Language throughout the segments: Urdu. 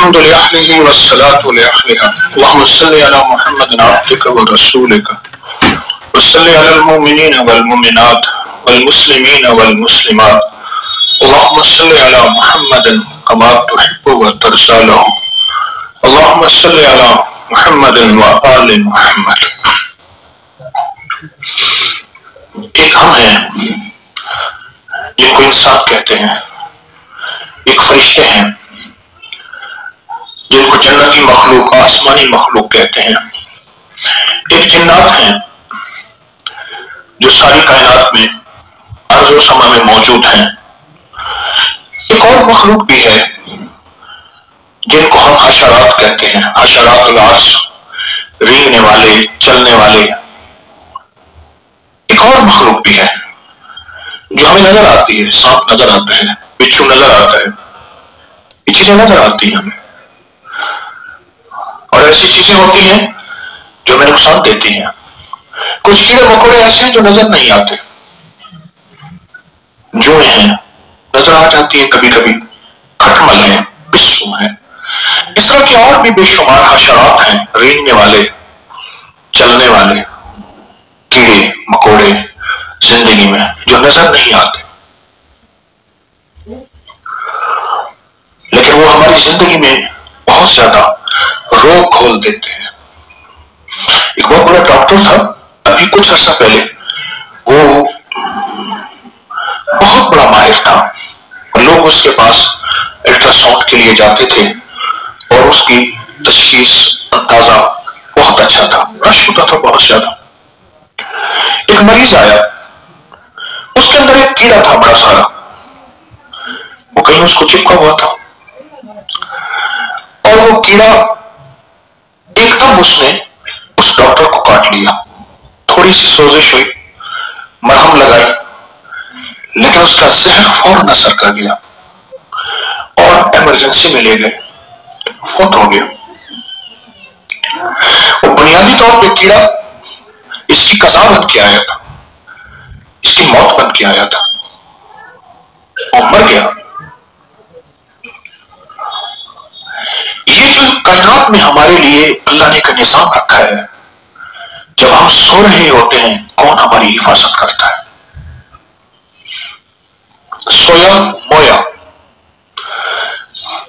الحمد لله والصلاة لأهلها اللهم صل على محمد عبدك ورسولك وصل على المؤمنين والمؤمنات والمسلمين والمسلمات اللهم صل على محمد كما تحب وترضى له اللهم صل على محمد وآل محمد. ایک ہم ہیں جن کو انسان کہتے ہیں، ایک فرشتے ہیں جن کو جنتی مخلوق آسمانی مخلوق کہتے ہیں، ایک جنات ہیں جو ساری کائنات میں ارض و سما میں موجود ہیں، ایک اور مخلوق بھی ہے جن کو ہم حشرات کہتے ہیں، حشرات العرش، رینگنے والے، چلنے والے. ایک اور مخلوق بھی ہے جو ہمیں نظر آتی ہے، سانپ نظر آتا ہے، بچھو نظر آتا ہے، یہ چیزیں نظر آتی ہیں ہمیں، اور ایسی چیزیں ہوتی ہیں جو ہمیں نقصان دیتی ہیں. کچھ کیڑے مکوڑے ایسے ہیں جو نظر نہیں آتے، جوئیں ہیں نظر آ جاتی ہیں کبھی کبھی، کھٹمل ہیں، پسو ہیں، اس طرح کے اور بھی بے شمار حشرات ہیں، رینگنے والے، چلنے والے کیڑے مکوڑے زندگی میں جو نظر نہیں آتے، لیکن وہ ہماری زندگی میں بہت زیادہ روک کھول دیتے ہیں. ایک بہت بڑا ڈاکٹر تھا ابھی کچھ عرصہ پہلے، وہ بہت بڑا ماہر تھا، لوگ اس کے پاس الٹرا ساؤنڈ کے لیے جاتے تھے اور اس کی تشخیص اندازہ بہت اچھا تھا، رش ہوتا تھا بہت زیادہ. ایک مریض آیا، اس کے اندر ایک کیڑا تھا بڑا سارا، وہ کہیں اس کو چپکا ہوا تھا، اور وہ کیڑا ایک دم اس نے اس ڈاکٹر کو کاٹ لیا. تھوڑی سی سوزش ہوئی، مرہم لگائی، لیکن اس کا زہر فوراً اثر کر گیا اور ایمرجنسی میں لے گئے، فوت ہو گیا. وہ بنیادی طور پہ کیڑا اس کی قضا بن کے آیا تھا، اس کی موت بن کے آیا تھا، وہ مر گیا. یہ جو کائنات میں ہمارے لیے اللہ نے ایک نظام رکھا ہے، جب ہم سو رہے ہوتے ہیں کون ہماری حفاظت کرتا ہے؟ سویا مویا،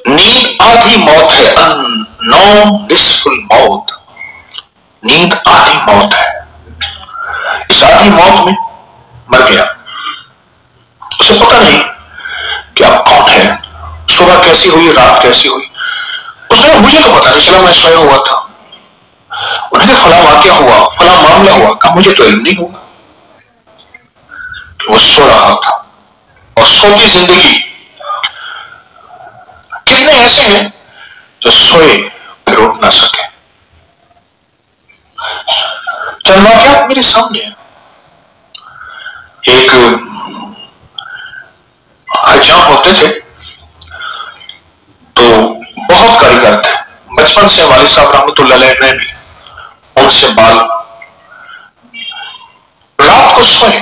نیند آدھی موت ہے، النوم نصف الموت، نیند آدھی موت ہے. اس آدھی موت میں مر گیا، اسے پتہ نہیں کہ اب کون ہے، صبح کیسی ہوئی، رات کیسی ہوئی. اس نے مجھے تو پتہ نہیں چلا، میں سویا ہوا تھا، انہوں نے فلاں واقعہ ہوا، فلاں معاملہ ہوا، کہا مجھے تو علم نہیں ہوگا. وہ سو رہا تھا، اور سوتی زندگی. کتنے ایسے ہیں جو سوئے پھر اٹھ نہ سکے. چند واقعات میرے سامنے ہیں. ایک حجام ہوتے تھے تو بہت کاریگر تھے، بچپن سے والد صاحب رحمۃ اللہ علیہ نے بھی ان سے بال. رات کو سوئے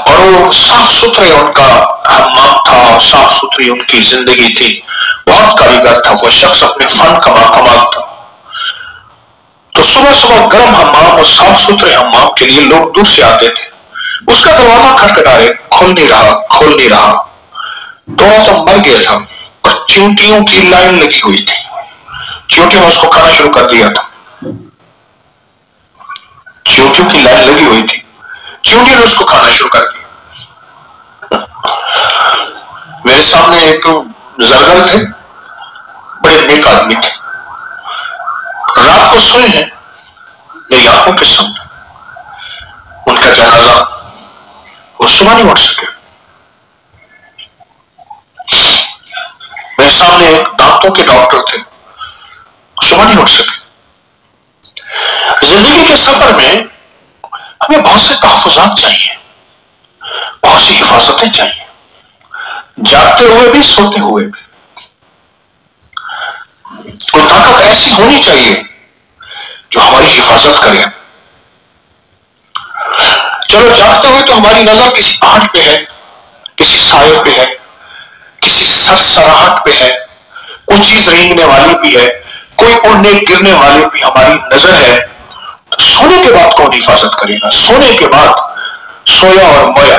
اور وہ صاف ستھرے، ان کا حمام تھا، صاف ستھری ان کی زندگی تھی، بہت کاریگر تھا وہ شخص، اپنے فن کمال تھا. تو صبح صبح گرم حمام اور صاف ستھرے حمام کے لیے لوگ دور سے آتے تھے. اس کا دروازہ کھٹکھٹائے، کھول نہیں رہا. تھوڑا تو مر گیا تھا اور چیونٹیوں کی لائن لگی ہوئی تھی، چیونٹیوں نے اس کو کھانا شروع کر دیا تھا. چیونٹیوں کی لائن لگی ہوئی تھی، چیونٹیوں نے اس کو کھانا شروع کر دیا. میرے سامنے ایک زرگر تھے، بڑے نیک آدمی تھے، رات کو سوئے ہیں میری آنکھوں کے سامنے. ان کا جنازہ وہ صبح نہیں اٹھ سکے. میرے سامنے ایک دانتوں کے ڈاکٹر تھے، صبح نہیں اٹھ سکے. زندگی کے سفر میں ہمیں بہت سے تحفظات چاہیے، بہت سی حفاظتیں چاہیے، جاگتے ہوئے بھی سوتے ہوئے بھی. کوئی طاقت ایسی ہونی چاہیے جو ہماری حفاظت کرے. چلو جاگتے ہوئے تو ہماری نظر کسی آنٹ پہ ہے، کسی سائے پہ ہے، کسی سرسراہٹ پہ ہے، چیز رینگنے والی بھی ہے, کوئی اڑنے گرنے والی بھی ہماری نظر ہے, تو سونے کے بعد کون حفاظت کرے گا؟ سونے کے بعد سویا اور مویا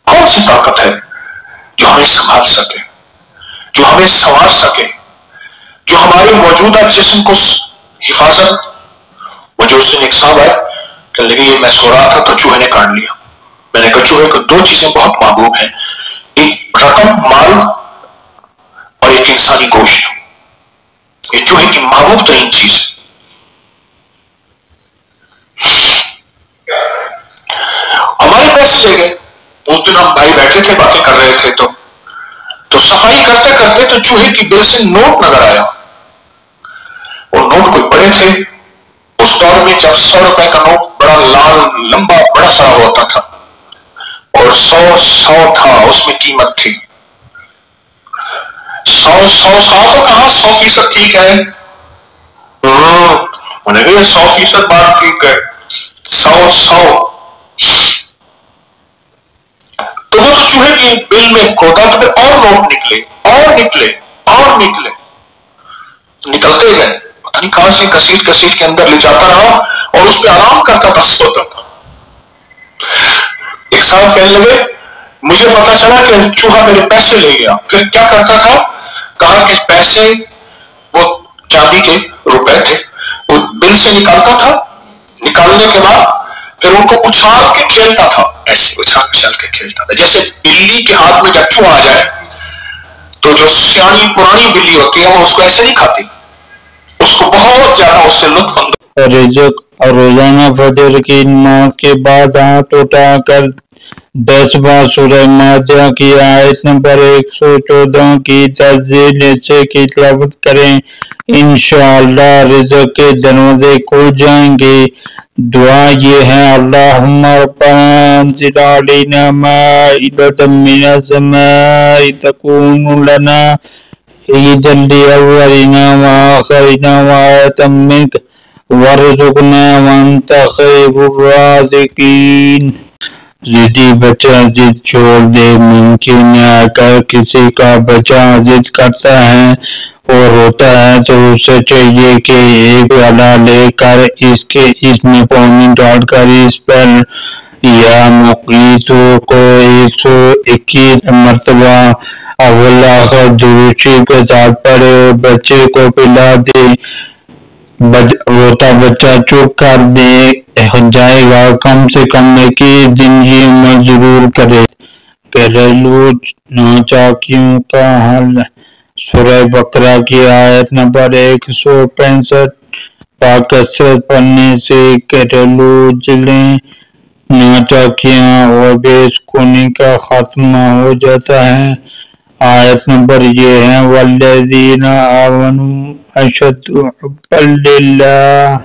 کون سی طاقت ہے جو ہمیں سنبھال سکے, جو ہمیں سنوار سکے, جو ہمارے موجودہ جسم کو حفاظت؟ مجھے اس دن ایک صاحب آئے کہ لگے یہ میں سو رہا تھا تو چوہے نے کاٹ لیا. میں نے کہا چوہے کو دو چیزیں بہت محبوب ہیں, ایک رقم مال اور ایک انسانی گوشت. یہ چوہے کی محبوب ترین چیز ہے. ہمارے پیسے لے گئے. اس دن ہم بھائی بیٹھے تھے باتیں کر رہے تھے تو صفائی کرتے کرتے تو چوہے کی بل سے نوٹ نظر آیا. وہ نوٹ کوئی بڑے تھے. اس دور میں جب 100 روپے کا نوٹ بڑا لال لمبا بڑا سارا ہوتا تھا اور 100 تھا, اس میں قیمت تھی 100 تو کہاں 100% ٹھیک ہے. انہیں کہا 100% بات ٹھیک ہے, 100 تو وہ تو چوہے کی بل میں کھودا تو پھر اور نوٹ نکلے اور نکلے اور نکلے, نکلتے گئے. پتہ نہیں کہاں سے کسیٹ کے اندر لے جاتا رہا اور اس پہ آرام کرتا تھا, سوتا تھا. ایک صاحب کہنے لگے مجھے پتا چلا کہ چوہا میرے پیسے لے گیا. پھر کیا کرتا تھا؟ کہا کہ پیسے وہ چاندی کے روپے تھے, وہ بل سے نکالتا تھا, نکالنے کے بعد پھر ان کو اچھال کے کھیلتا تھا, ایسے اچھال کے کھیلتا تھا. جیسے بلی کے ہاتھ میں جب چوہا آ جائے تو جو سیانی پرانی بلی ہوتی ہے وہ اس کو ایسے نہیں کھاتی, اس کو بہت زیادہ اس سے لطف اندوز. رزق اور روزانہ فجر کی نماز کے بعد ہاتھ اٹھا کر 10 بار سورہ مائدہ کی آیت نمبر 114 کی تفصیل حصے کی تلاوت کریں. انشاءاللہ رزق کے دروازے کھل جائیں گے. دعا یہ ہے, اللہم ربنا انزل علینا مائدۃ من السماء تکون لنا عیدا لأولنا وآخرنا وآیۃ منک وارزقنا وانت خیر الرازقین. ضدی بچہ ضد چھوڑ دے. ممکن میں آ کر کسی کا بچہ ضد کرتا ہے اور روتا ہے تو اسے چاہیے کہ ایک پیالہ لے کر اس میں پانی ڈال کر اس پر یا مقیتو کو 121 مرتبہ اول آخر درود شریف کے ساتھ پڑھے اور بچے کو پلا دے. روتا بچہ چپ کر دے جائے گا. کم سے کم 21 دن یہ عمل ضرور کرے. گھریلو ناچاکیوں کا حل. سورہ بقرہ کی آیت نمبر 165 کثرت پڑھنے سے گھریلو جلیں, ناچاکیاں اور بے سکونی کا خاتمہ ہو جاتا ہے. آیت نمبر یہ ہے والذین آمنوا اشد حبا للہ.